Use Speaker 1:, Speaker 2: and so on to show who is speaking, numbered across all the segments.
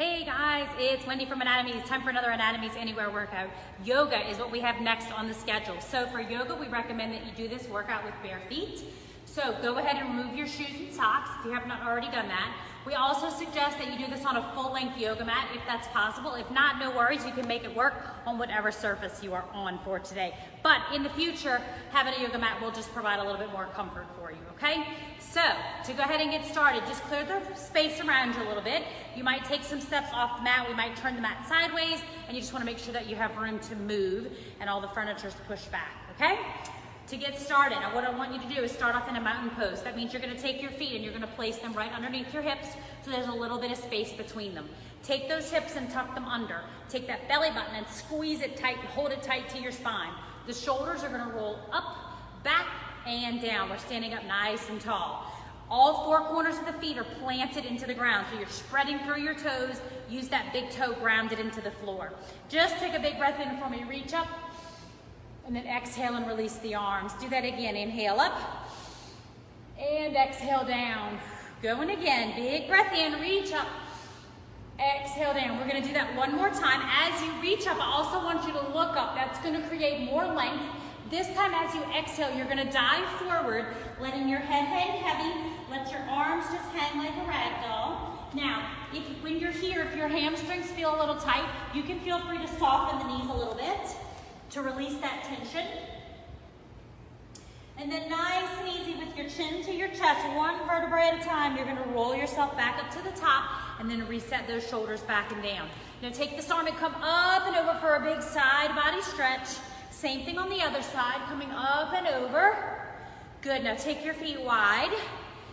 Speaker 1: Hey guys, it's Wendy from Anatomies. It's time for another Anatomies Anywhere workout. Yoga is what we have next on the schedule. So for yoga, we recommend that you do this workout with bare feet. So go ahead and remove your shoes and socks if you have not already done that. We also suggest that you do this on a full-length yoga mat if that's possible. If not, no worries, you can make it work on whatever surface you are on for today. But in the future, having a yoga mat will just provide a little bit more comfort for you, okay? So to go ahead and get started, just clear the space around you a little bit. You might take some steps off the mat. We might turn the mat sideways, and you just want to make sure that you have room to move and all the furniture's pushed back, okay? To get started, now what I want you to do is start off in a mountain pose. That means you're going to take your feet and you're going to place them right underneath your hips so there's a little bit of space between them. Take those hips and tuck them under. Take that belly button and squeeze it tight and hold it tight to your spine. The shoulders are going to roll up, back, and down. We're standing up nice and tall. All four corners of the feet are planted into the ground, so you're spreading through your toes. Use that big toe grounded into the floor. Just take a big breath in for me. Reach up. And then exhale and release the arms. Do that again. Inhale up and exhale down. Going again. Big breath in, reach up. Exhale down. We're going to do that one more time. As you reach up, I also want you to look up. That's going to create more length. This time as you exhale, you're going to dive forward, letting your head hang heavy. Let your arms just hang like a rag doll. Now, when you're here, if your hamstrings feel a little tight, you can feel free to soften the knees a little bit to release that tension. And then nice and easy with your chin to your chest, one vertebrae at a time, you're gonna roll yourself back up to the top and then reset those shoulders back and down. Now take this arm and come up and over for a big side body stretch. Same thing on the other side, coming up and over. Good, now take your feet wide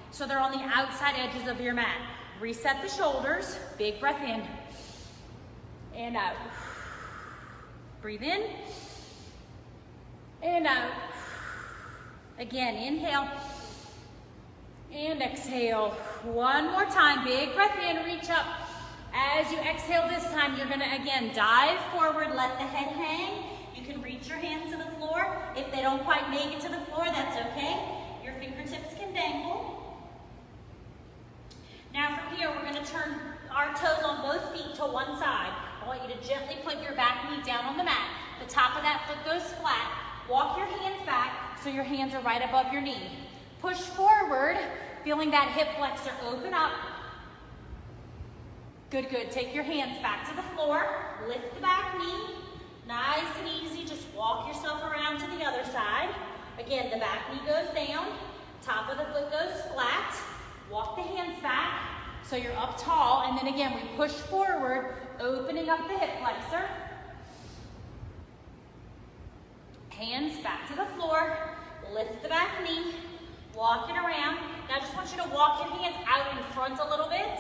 Speaker 1: so they're on the outside edges of your mat. Reset the shoulders, big breath in and out. Breathe in and out. Again, inhale and exhale. One more time, big breath in, reach up. As you exhale this time, you're gonna again dive forward, let the head hang. You can reach your hands to the floor. If they don't quite make it to the floor, that's okay. Your fingertips can dangle. Now from here, we're gonna turn our toes on both feet to one side. I want you to gently put your back knee down on the mat. The top of that foot goes flat. Walk your hands back so your hands are right above your knee. Push forward, feeling that hip flexor open up. Good, good. Take your hands back to the floor. Lift the back knee. Nice and easy. Just walk yourself around to the other side. Again, the back knee goes down. Top of the foot goes flat. Walk the hands back so you're up tall. And then again, we push forward, opening up the hip flexor. Hands back to the floor, lift the back knee, walk it around. Now I just want you to walk your hands out in front a little bit,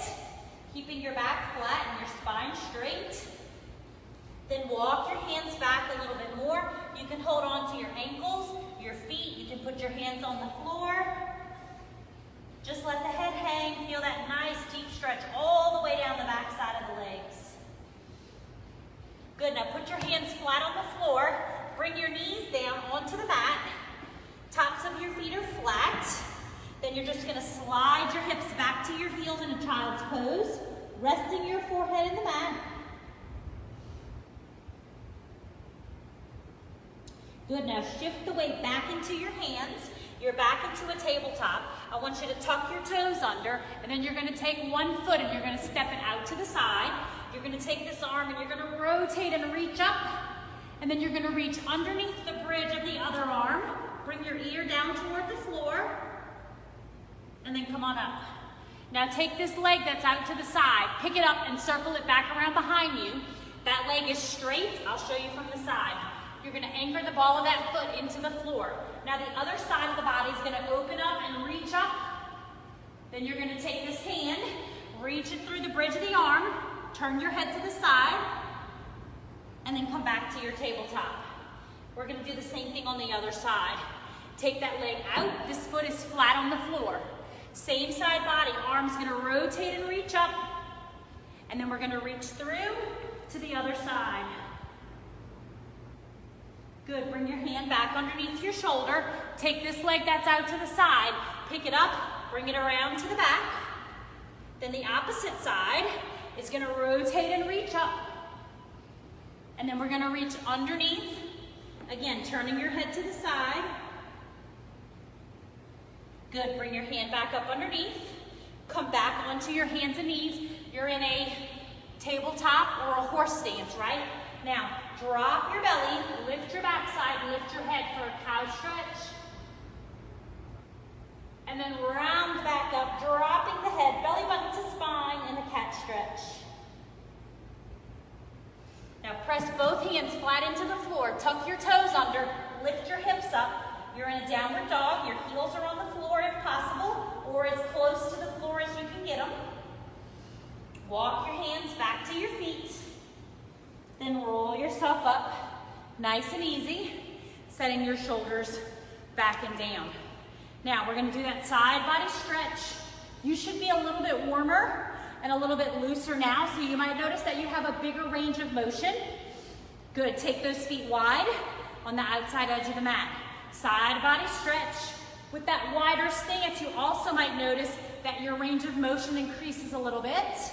Speaker 1: keeping your back flat and your spine straight. Then walk your hands back a little bit more. You can hold on to your ankles, your feet. You can put your hands on the floor. Just let the head hang. Feel that nice deep stretch all the way down the back side of the legs. Good, now put your hands flat on the floor. Bring your knees down onto the mat. Tops of your feet are flat. Then you're just gonna slide your hips back to your heels in a child's pose, resting your forehead in the mat. Good, now shift the weight back into your hands. You're back into a tabletop. I want you to tuck your toes under, and then you're gonna take one foot and you're gonna step it out to the side. You're gonna take this arm and you're gonna rotate and reach up. And then you're gonna reach underneath the bridge of the other arm. Bring your ear down toward the floor. And then come on up. Now take this leg that's out to the side. Pick it up and circle it back around behind you. That leg is straight. I'll show you from the side. You're gonna anchor the ball of that foot into the floor. Now the other side of the body is gonna open up and reach up. Then you're gonna take this hand, reach it through the bridge of the arm, turn your head to the side, and then come back to your tabletop. We're gonna do the same thing on the other side. Take that leg out, this foot is flat on the floor. Same side body, arms gonna rotate and reach up, and then we're gonna reach through to the other side. Good, bring your hand back underneath your shoulder. Take this leg that's out to the side, pick it up, bring it around to the back. Then the opposite side is It's gonna rotate and reach up. And then we're gonna reach underneath. Again, turning your head to the side. Good, bring your hand back up underneath. Come back onto your hands and knees. You're in a tabletop or a horse stance, right? Now, drop your belly, lift your backside, lift your head for a cow stretch. And then round back up, dropping the head, belly button to spine in a cat stretch. Now press both hands flat into the floor, tuck your toes under, lift your hips up. You're in a downward dog, your heels are on the floor if possible, or as close to the floor as you can get them. Walk your hands back to your feet, then roll yourself up, nice and easy, setting your shoulders back and down. Now we're gonna do that side body stretch. You should be a little bit warmer and a little bit looser now, so you might notice that you have a bigger range of motion. Good, take those feet wide on the outside edge of the mat. Side body stretch. With that wider stance, you also might notice that your range of motion increases a little bit.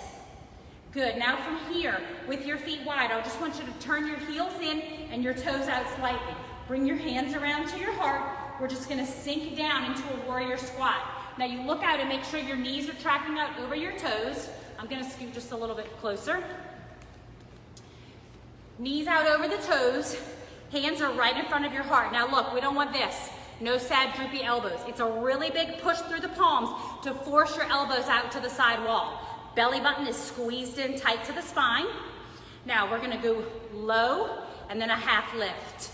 Speaker 1: Good, now from here, with your feet wide, I just want you to turn your heels in and your toes out slightly. Bring your hands around to your heart. We're just gonna sink down into a warrior squat. Now you look out and make sure your knees are tracking out over your toes. I'm gonna scoot just a little bit closer. Knees out over the toes. Hands are right in front of your heart. Now look, we don't want this. No sad droopy elbows. It's a really big push through the palms to force your elbows out to the side wall. Belly button is squeezed in tight to the spine. Now we're gonna go low and then a half lift.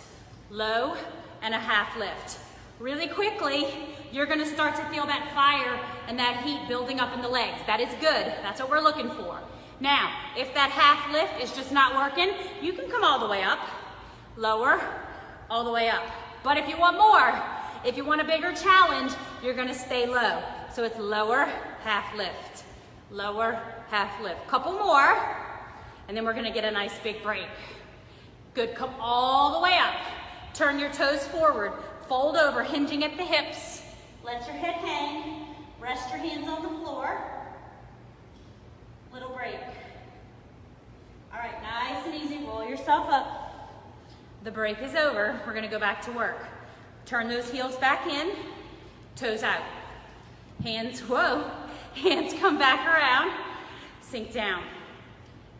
Speaker 1: Low and a half lift. Really quickly, you're gonna start to feel that fire and that heat building up in the legs. That is good, that's what we're looking for. Now, if that half lift is just not working, you can come all the way up, lower, all the way up. But if you want more, if you want a bigger challenge, you're gonna stay low. So it's lower, half lift, lower, half lift. Couple more, and then we're gonna get a nice big break. Good, come all the way up. Turn your toes forward. Fold over, hinging at the hips. Let your head hang. Rest your hands on the floor. Little break. All right, nice and easy. Roll yourself up. The break is over. We're gonna go back to work. Turn those heels back in. Toes out. Hands, whoa. Hands come back around. Sink down.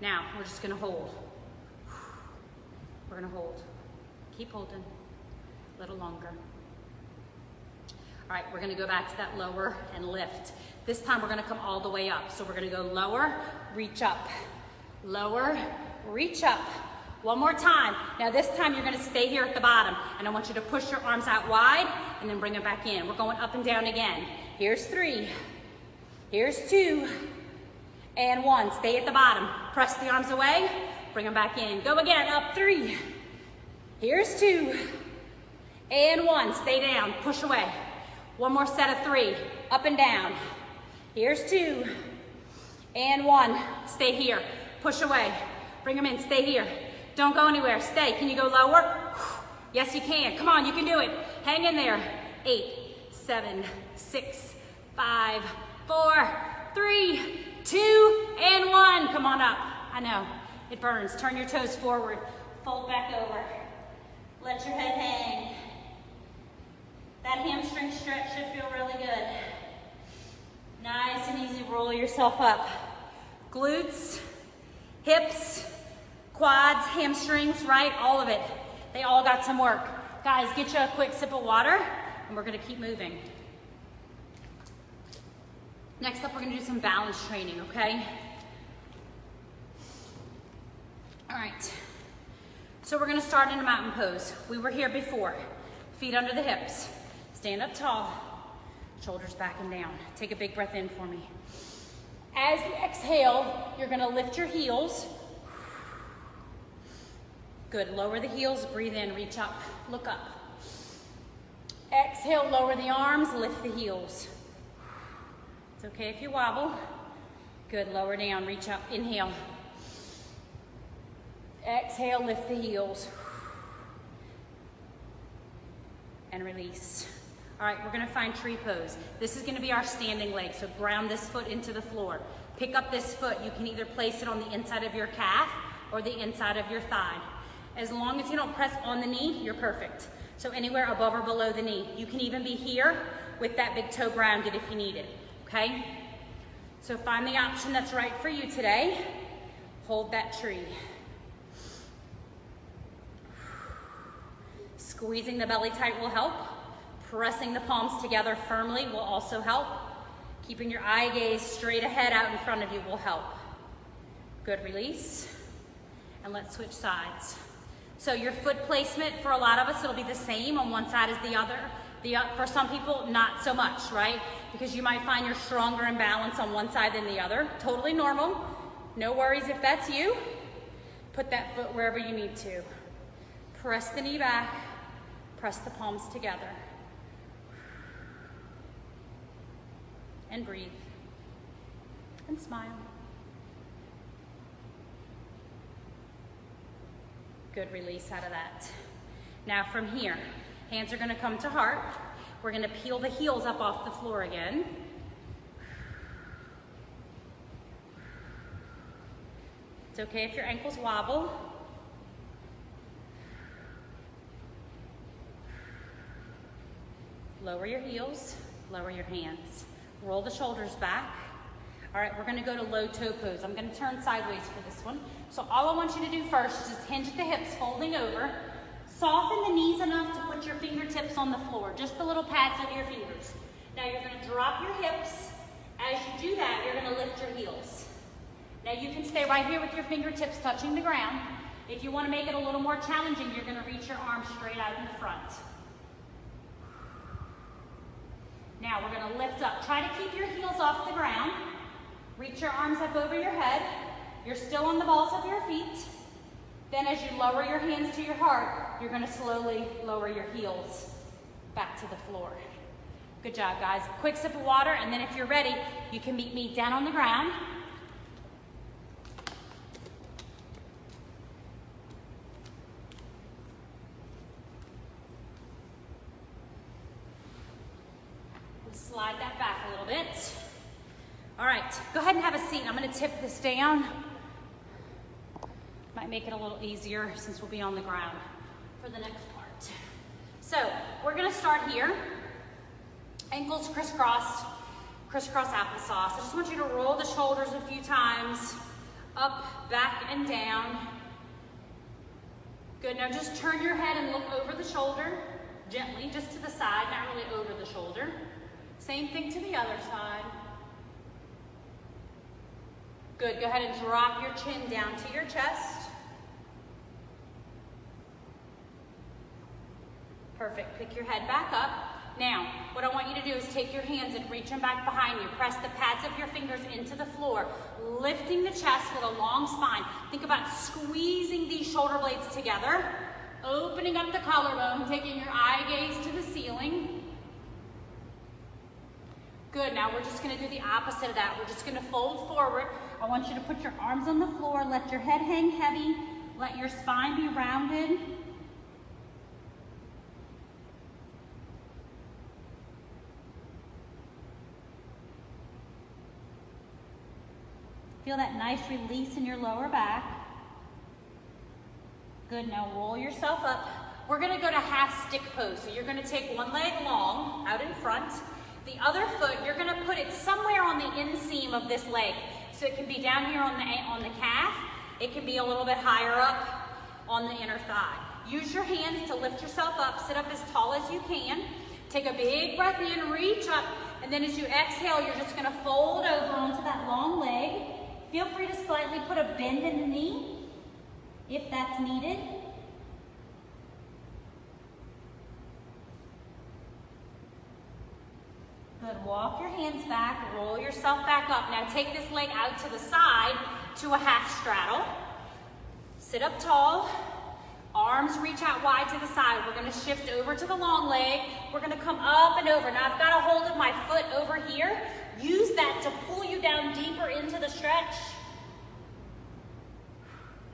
Speaker 1: Now, we're just gonna hold. We're gonna hold. Keep holding. A little longer. All right, we're gonna go back to that lower and lift. This time we're gonna come all the way up. So we're gonna go lower, reach up. Lower, reach up. One more time. Now this time you're gonna stay here at the bottom, and I want you to push your arms out wide and then bring them back in. We're going up and down again. Here's 3, here's 2, and 1. Stay at the bottom. Press the arms away, bring them back in. Go again, up 3, here's 2, and 1, stay down, push away. One more set of 3, up and down. Here's 2, and 1, stay here, push away. Bring them in, stay here. Don't go anywhere, stay. Can you go lower? Yes, you can. Come on, you can do it. Hang in there. 8, 7, 6, 5, 4, 3, 2, and 1. Come on up. I know, it burns. Turn your toes forward, fold back over. Let your head hang. That hamstring stretch should feel really good. Nice and easy, roll yourself up. Glutes, hips, quads, hamstrings, right? All of it. They all got some work. Guys, get you a quick sip of water, and we're gonna keep moving. Next up, we're gonna do some balance training, okay? All right. So we're gonna start in a mountain pose. We were here before. Feet under the hips. Stand up tall, shoulders back and down. Take a big breath in for me. As you exhale, you're gonna lift your heels. Good, lower the heels, breathe in, reach up, look up. Exhale, lower the arms, lift the heels. It's okay if you wobble. Good, lower down, reach up, inhale. Exhale, lift the heels. And release. All right, we're gonna find tree pose. This is gonna be our standing leg, so ground this foot into the floor. pick up this foot. You can either place it on the inside of your calf or the inside of your thigh. As long as you don't press on the knee, you're perfect. So anywhere above or below the knee. You can even be here with that big toe grounded if you need it, okay? So find the option that's right for you today. Hold that tree. Squeezing the belly tight will help. Pressing the palms together firmly will also help. Keeping your eye gaze straight ahead out in front of you will help. Good, release. And let's switch sides. So your foot placement, for a lot of us, it'll be the same on one side as the other. For some people, not so much, right? Because you might find you're stronger in balance on one side than the other. Totally normal. No worries if that's you. Put that foot wherever you need to. Press the knee back. Press the palms together. And breathe. And smile. Good, release out of that. Now from here, hands are gonna come to heart. We're gonna peel the heels up off the floor again. It's okay if your ankles wobble. Lower your heels, lower your hands. Roll the shoulders back. All right, we're gonna go to low toe pose. I'm gonna turn sideways for this one. So all I want you to do first is just hinge at the hips, folding over. Soften the knees enough to put your fingertips on the floor, just the little pads of your fingers. Now you're gonna drop your hips. As you do that, you're gonna lift your heels. Now you can stay right here with your fingertips touching the ground. If you wanna make it a little more challenging, you're gonna reach your arms straight out in the front. Now we're gonna lift up. Try to keep your heels off the ground. Reach your arms up over your head. You're still on the balls of your feet. Then as you lower your hands to your heart, you're gonna slowly lower your heels back to the floor. Good job, guys. Quick sip of water, and then if you're ready, you can meet me down on the ground. Slide that back a little bit. All right, go ahead and have a seat. I'm gonna tip this down. Might make it a little easier since we'll be on the ground for the next part. So we're gonna start here. Ankles crisscrossed, crisscross applesauce. I just want you to roll the shoulders a few times, up, back, and down. Good, now just turn your head and look over the shoulder, gently, just to the side, not really over the shoulder. Same thing to the other side. Good, go ahead and drop your chin down to your chest. Perfect, pick your head back up. Now, what I want you to do is take your hands and reach them back behind you. Press the pads of your fingers into the floor, lifting the chest with a long spine. Think about squeezing these shoulder blades together, opening up the collarbone, taking your eye gaze to the ceiling. Good, now we're just gonna do the opposite of that. We're just gonna fold forward. I want you to put your arms on the floor, let your head hang heavy, let your spine be rounded. Feel that nice release in your lower back. Good, now roll yourself up. We're gonna go to half stick pose. So you're gonna take one leg long, out in front. The other foot, you're gonna put it somewhere on the inseam of this leg. So it can be down here on the calf. It can be a little bit higher up on the inner thigh. Use your hands to lift yourself up. Sit up as tall as you can. Take a big breath in, reach up, and then as you exhale, you're just gonna fold over onto that long leg. Feel free to slightly put a bend in the knee if that's needed. Good, walk your hands back, roll yourself back up. Now take this leg out to the side to a half straddle. Sit up tall, arms reach out wide to the side. We're gonna shift over to the long leg. We're gonna come up and over. Now I've got a hold of my foot over here. Use that to pull you down deeper into the stretch.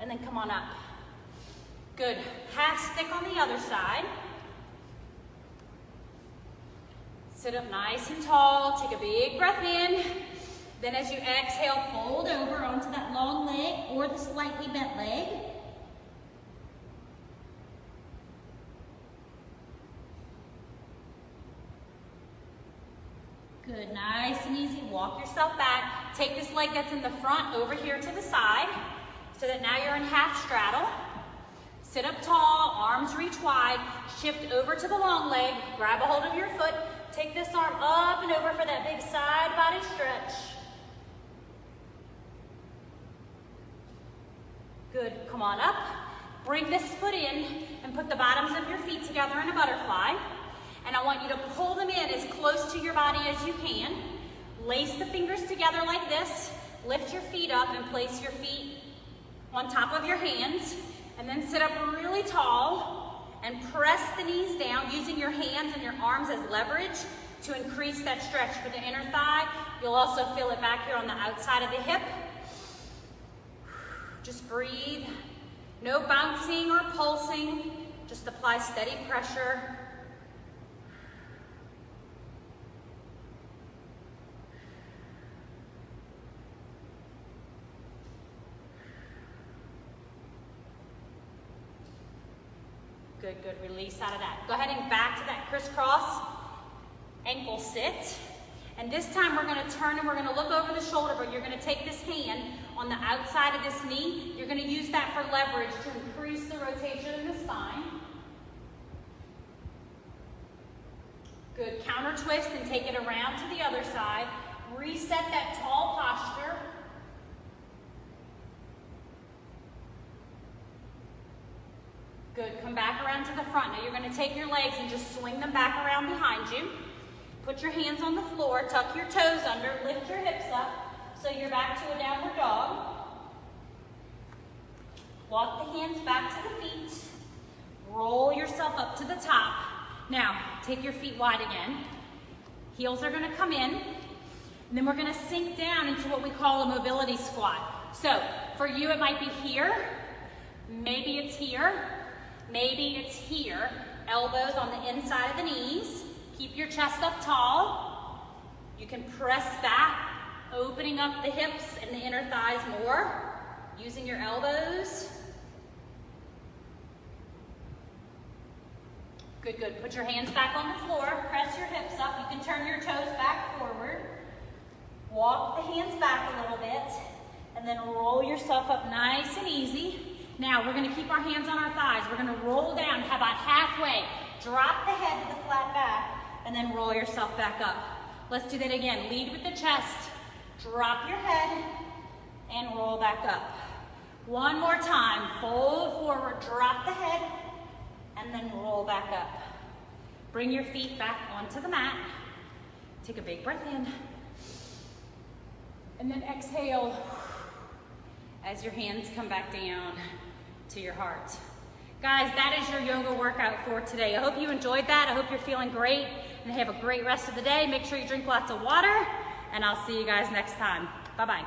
Speaker 1: And then come on up. Good, half stick on the other side. Sit up nice and tall, take a big breath in, Then as you exhale, fold over onto that long leg or the slightly bent leg. Good, nice and easy. Walk yourself back. Take this leg that's in the front over here to the side so that now you're in half straddle. Sit up tall, arms reach wide, shift over to the long leg, grab a hold of your foot, take this arm up and over for that big side body stretch. Good, come on up. Bring this foot in and put the bottoms of your feet together in a butterfly. And I want you to pull them in as close to your body as you can. Lace the fingers together like this. Lift your feet up and place your feet on top of your hands. And then sit up really tall and press the knees down using your hands and your arms as leverage to increase that stretch for the inner thigh. You'll also feel it back here on the outside of the hip. Just breathe. No bouncing or pulsing. Just apply steady pressure. Good, good, release out of that. Go ahead and back to that crisscross ankle sit. And this time we're gonna turn and we're gonna look over the shoulder, but you're gonna take this hand on the outside of this knee. You're gonna use that for leverage to increase the rotation in the spine. Good, counter twist and take it around to the other side. Reset that tall posture. Good, come back around to the front. Now you're gonna take your legs and just swing them back around behind you. Put your hands on the floor, tuck your toes under, lift your hips up so you're back to a downward dog. Walk the hands back to the feet. Roll yourself up to the top. Now, take your feet wide again. Heels are gonna come in, and then we're gonna sink down into what we call a mobility squat. So, for you it might be here, maybe it's here, maybe it's here. Elbows on the inside of the knees. Keep your chest up tall. You can press back, opening up the hips and the inner thighs more, using your elbows. Good, good. Put your hands back on the floor. Press your hips up. You can turn your toes back forward. Walk the hands back a little bit, and then roll yourself up nice and easy. Now, we're gonna keep our hands on our thighs. We're gonna roll down about halfway. Drop the head to the flat back, and then roll yourself back up. Let's do that again. Lead with the chest. Drop your head, and roll back up. One more time. Fold forward, drop the head, and then roll back up. Bring your feet back onto the mat. Take a big breath in. And then exhale as your hands come back down to your heart. Guys, that is your yoga workout for today. I hope you enjoyed that. I hope you're feeling great and have a great rest of the day. Make sure you drink lots of water, and I'll see you guys next time. Bye-bye.